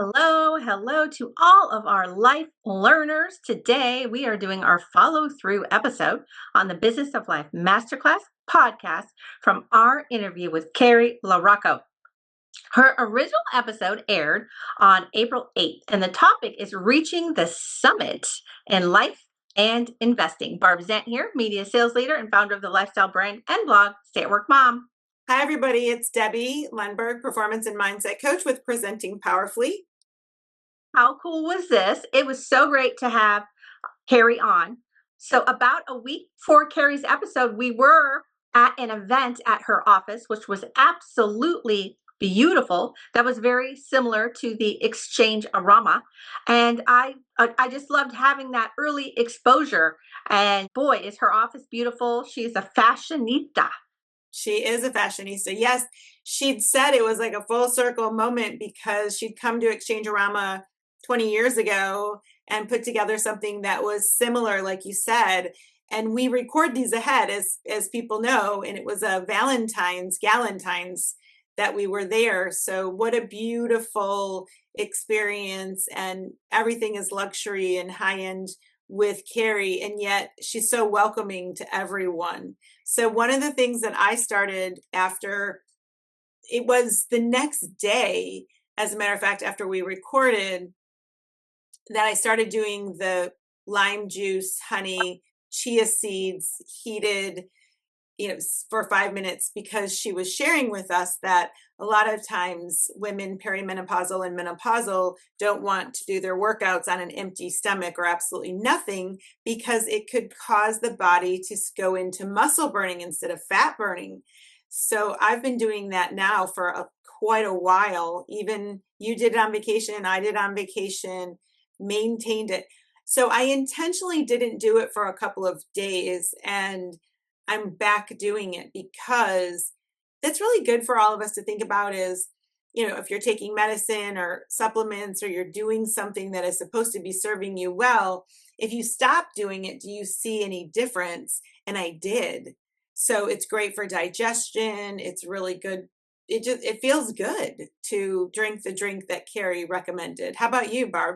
Hello, hello to all of our life learners. Today we are doing our follow through episode on the Business of Life Masterclass podcast from our interview with Kari LaRocco. Her original episode aired on April 8th, and the topic is reaching the summit in life and investing. Barb Zant here, media sales leader and founder of the lifestyle brand and blog Stay at Work Mom. Hi, everybody. It's Debbie Lundberg, performance and mindset coach with Presenting Powerfully. How cool was this? It was so great to have Kari on. So, about a week before Kari's episode, we were at an event at her office, which was absolutely beautiful. That was very similar to the Exchange Arama, and I just loved having that early exposure. And boy, is her office beautiful! She's a fashionista. She is a fashionista. Yes, she'd said it was like a full circle moment because she'd come to Exchange Arama 20 years ago and put together something that was similar, like you said. And we record these ahead, as people know, and it was a Galentine's that we were there. So what a beautiful experience, and everything is luxury and high end with Kari, and yet she's so welcoming to everyone. So one of the things that I started after, it was the next day, as a matter of fact, after we recorded, that I started doing the lime juice, honey, chia seeds, heated, for 5 minutes, because she was sharing with us that a lot of times women perimenopausal and menopausal don't want to do their workouts on an empty stomach or absolutely nothing, because it could cause the body to go into muscle burning instead of fat burning. So I've been doing that now for quite a while. Even you did it on vacation, I did on vacation, maintained it. So I intentionally didn't do it for a couple of days, and I'm back doing it because that's really good for all of us to think about is, if you're taking medicine or supplements, or you're doing something that is supposed to be serving you well, if you stop doing it, do you see any difference? And I did. So it's great for digestion. It's really good. It feels good to drink the drink that Kari recommended. How about you, Barb?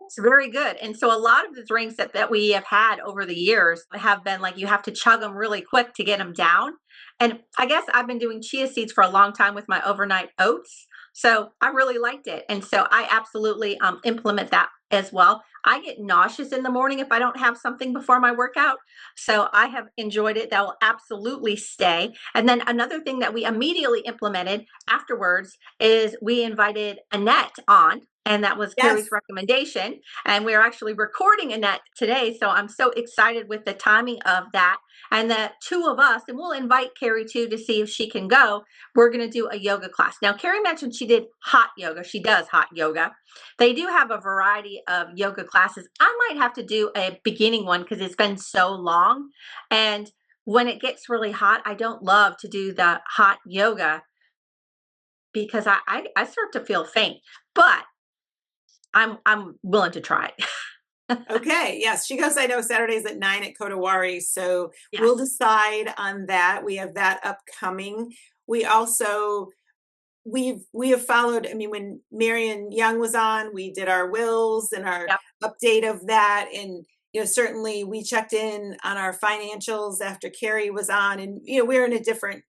It's very good. And so a lot of the drinks that we have had over the years have been like you have to chug them really quick to get them down. And I guess I've been doing chia seeds for a long time with my overnight oats. So I really liked it. And so I absolutely implement that as well. I get nauseous in the morning if I don't have something before my workout. So I have enjoyed it. That will absolutely stay. And then another thing that we immediately implemented afterwards is we invited Annette on, and that was Yes. Kari's recommendation. And we're actually recording Annette today. So I'm so excited with the timing of that. And the two of us, and we'll invite Kari too to see if she can go. We're going to do a yoga class. Now, Kari mentioned she did hot yoga. She does hot yoga. They do have a variety of yoga classes. I might have to do a beginning one because it's been so long. And when it gets really hot, I don't love to do the hot yoga because I start to feel faint. But I'm willing to try it. Okay. Yes. She goes, I know, Saturdays at 9 at Kotowari. So we'll Yes. decide on that. We have that upcoming. We also, we have followed, I mean, when Marion Young was on, we did our wills and our Yep. update of that. And, certainly we checked in on our financials after Kari was on, and, we're in a different,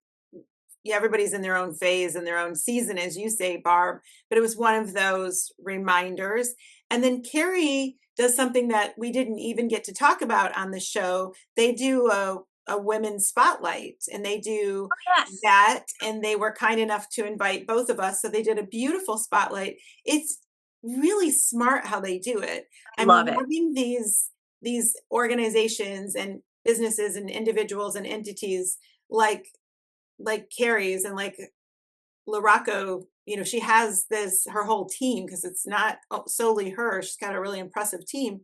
yeah, everybody's in their own phase and their own season, as you say, Barb, but it was one of those reminders. And then Kari does something that we didn't even get to talk about on the show. They do a women's spotlight, and they do Yes. that. And they were kind enough to invite both of us. So they did a beautiful spotlight. It's really smart how they do it. I Love mean, it. having these organizations and businesses and individuals and entities like Kari's and like LaRocco, she has her whole team, because it's not solely her. She's got a really impressive team.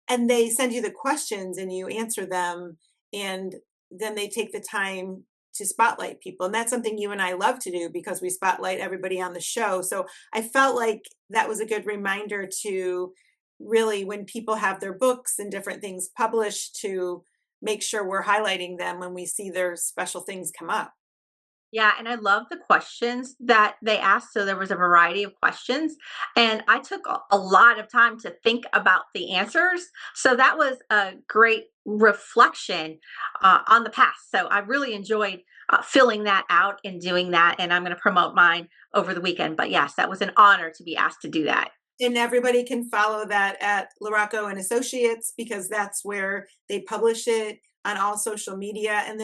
And they send you the questions and you answer them. And then they take the time to spotlight people. And that's something you and I love to do because we spotlight everybody on the show. So I felt like that was a good reminder to really, when people have their books and different things published, to make sure we're highlighting them when we see their special things come up. Yeah, and I love the questions that they asked. So there was a variety of questions, and I took a lot of time to think about the answers. So that was a great reflection on the past. So I really enjoyed filling that out and doing that. And I'm going to promote mine over the weekend. But yes, that was an honor to be asked to do that. And everybody can follow that at LaRocco and Associates because that's where they publish it on all social media. And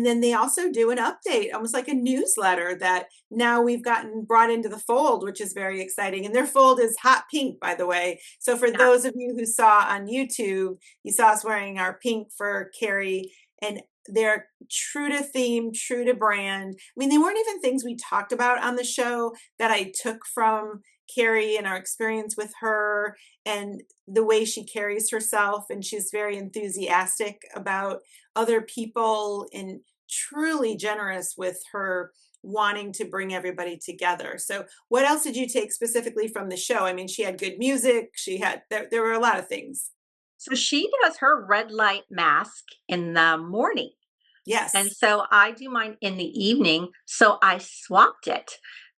then they also do an update, almost like a newsletter that now we've gotten brought into the fold, which is very exciting. And their fold is hot pink, by the way. So for Yeah. those of you who saw on YouTube, you saw us wearing our pink for Kari, and they're true to theme, true to brand. I mean, they weren't even things we talked about on the show that I took from Kari and our experience with her and the way she carries herself. And she's very enthusiastic about other people and truly generous with her wanting to bring everybody together. So what else did you take specifically from the show? I mean, she had good music. She had, there were a lot of things. So she does her red light mask in the morning. And Yes. so I do mine in the evening. So I swapped it.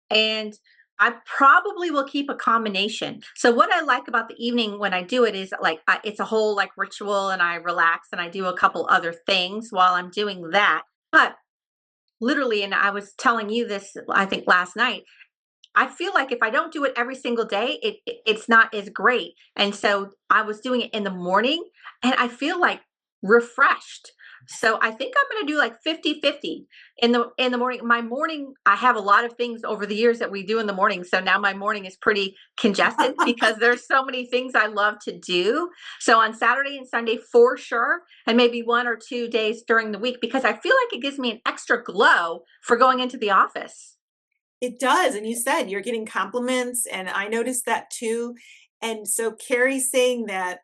And I probably will keep a combination. So what I like about the evening when I do it is like it's a whole like ritual and I relax and I do a couple other things while I'm doing that. But literally, and I was telling you this I think last night, I feel like if I don't do it every single day, it's not as great. And so I was doing it in the morning and I feel like refreshed. So I think I'm going to do like 50-50 in the morning. My morning, I have a lot of things over the years that we do in the morning. So now my morning is pretty congested because there's so many things I love to do. So on Saturday and Sunday for sure, and maybe 1 or 2 days during the week because I feel like it gives me an extra glow for going into the office. It does. And you said you're getting compliments, and I noticed that too. And so Carrie saying that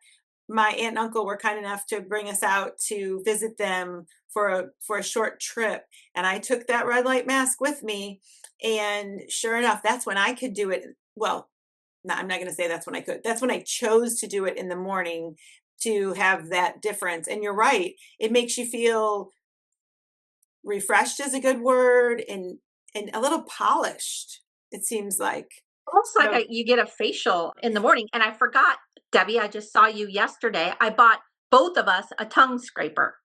my aunt and uncle were kind enough to bring us out to visit them for a short trip. And I took that red light mask with me. And sure enough, that's when I could do it. Well, no, I'm not going to say that's when I could. That's when I chose to do it in the morning to have that difference. And you're right. It makes you feel refreshed is a good word, and a little polished, it seems like. Almost like So you get a facial in the morning. And I forgot, Debbie, I just saw you yesterday. I bought both of us a tongue scraper.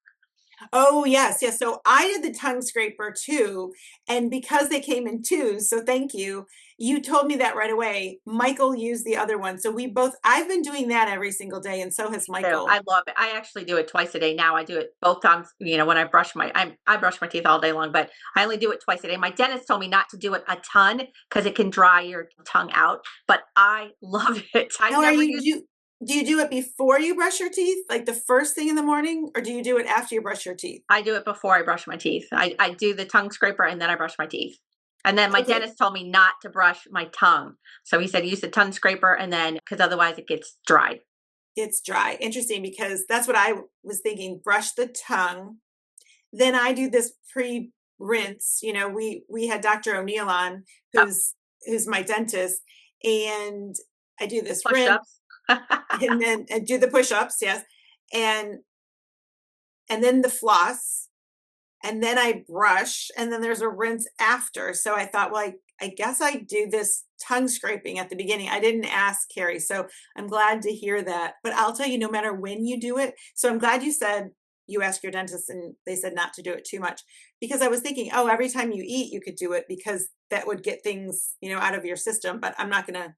oh, yes, yes. So I did the tongue scraper too. And because they came in twos, so thank you. You told me that right away. Michael used the other one. So we both, I've been doing that every single day, and so has So Michael. I love it. I actually do it twice a day now. I do it both times, when I brush I brush my teeth all day long, but I only do it twice a day. My dentist told me not to do it a ton because it can dry your tongue out, but I love it. I Now, are never you use do you do it before you brush your teeth, like the first thing in the morning, or do you do it after you brush your teeth? I do it before I brush my teeth. I do the tongue scraper and then I brush my teeth. And then my Okay, dentist told me not to brush my tongue. So he said use the tongue scraper and then because otherwise it gets dried. it's dry. Interesting, because that's what I was thinking. Brush the tongue. Then I do this pre-rinse. We had Dr. O'Neill on, Oh, who's my dentist, and I do this rinse push-ups. and then and do the push-ups, yes, and and then the floss, and then I brush, and then there's a rinse after. So I thought, well, I guess I do this tongue scraping at the beginning. I didn't ask Carrie, so I'm glad to hear that. But I'll tell you, no matter when you do it, so I'm glad you said you asked your dentist and they said not to do it too much, because I was thinking, oh, every time you eat, you could do it because that would get things, out of your system. But I'm not going to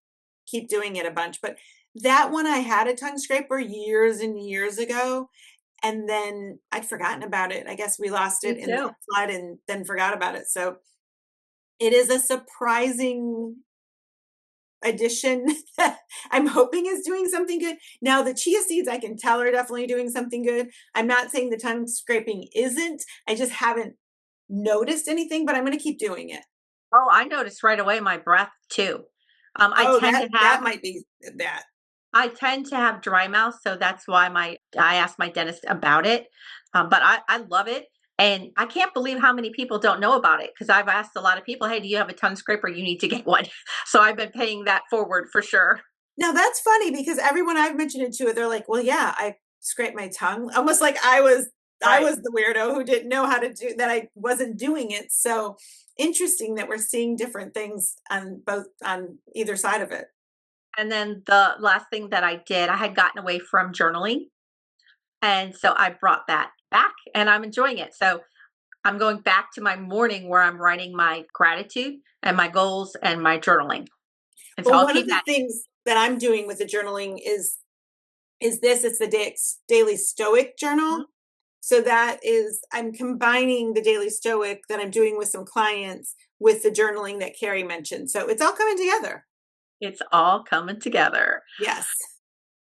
keep doing it a bunch. But that one, I had a tongue scraper years and years ago, and then I'd forgotten about it. I guess we lost Me it in the too. flood and then forgot about it. So it is a surprising addition that I'm hoping is doing something good. Now, the chia seeds, I can tell are definitely doing something good. I'm not saying the tongue scraping isn't. I just haven't noticed anything, but I'm going to keep doing it. Oh, I noticed right away my breath too. I Oh, tend that to have that might be that. I tend to have dry mouth, so that's why I asked my dentist about it. But I love it, and I can't believe how many people don't know about it because I've asked a lot of people, "Hey, do you have a tongue scraper? You need to get one." So I've been paying that forward for sure. Now that's funny, because everyone I've mentioned it to, they're like, "Well, yeah, I scrape my tongue," almost like I was I Right. was the weirdo who didn't know how to do that. I wasn't doing it. So interesting that we're seeing different things on either side of it. And then the last thing that I did, I had gotten away from journaling. And so I brought that back and I'm enjoying it. So I'm going back to my morning where I'm writing my gratitude and my goals and my journaling. And so Well, I'll one keep of the that. things that I'm doing with the journaling is this, it's the daily stoic Mhm. journal. So that is, I'm combining the daily stoic that I'm doing with some clients with the journaling that Kari mentioned. So it's all coming together. It's all coming together. Yes.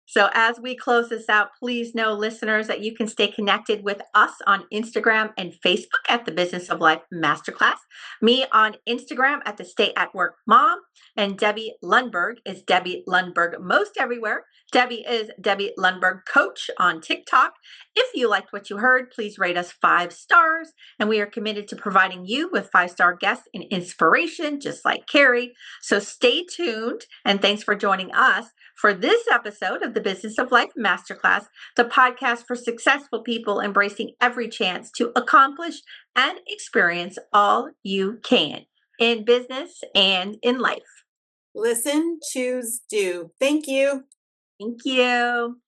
So, as we close this out, please know, listeners, that you can stay connected with us on Instagram and Facebook at the Business of Life Masterclass. Me on Instagram at the Stay at Work Mom, and Debbie Lundberg is Debbie Lundberg most everywhere. Debbie is Debbie Lundberg Coach on TikTok. If you liked what you heard, please rate us 5 stars. And we are committed to providing you with 5 star guests and inspiration, just like Kari. So, stay tuned, and thanks for joining us for this episode of the Business of Life Masterclass, the podcast for successful people embracing every chance to accomplish and experience all you can in business and in life. Listen, choose, do. Thank you. Thank you.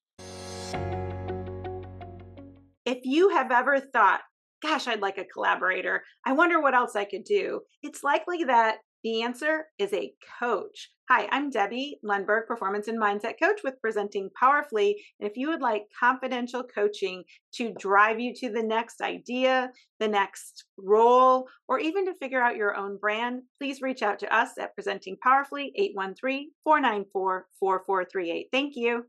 If you have ever thought, gosh, I'd like a collaborator, I wonder what else I could do, it's likely that the answer is a coach. Hi, I'm Debbie Lundberg, Performance and Mindset Coach with Presenting Powerfully. And if you would like confidential coaching to drive you to the next idea, the next role, or even to figure out your own brand, please reach out to us at Presenting Powerfully, 813-494-4438. Thank you.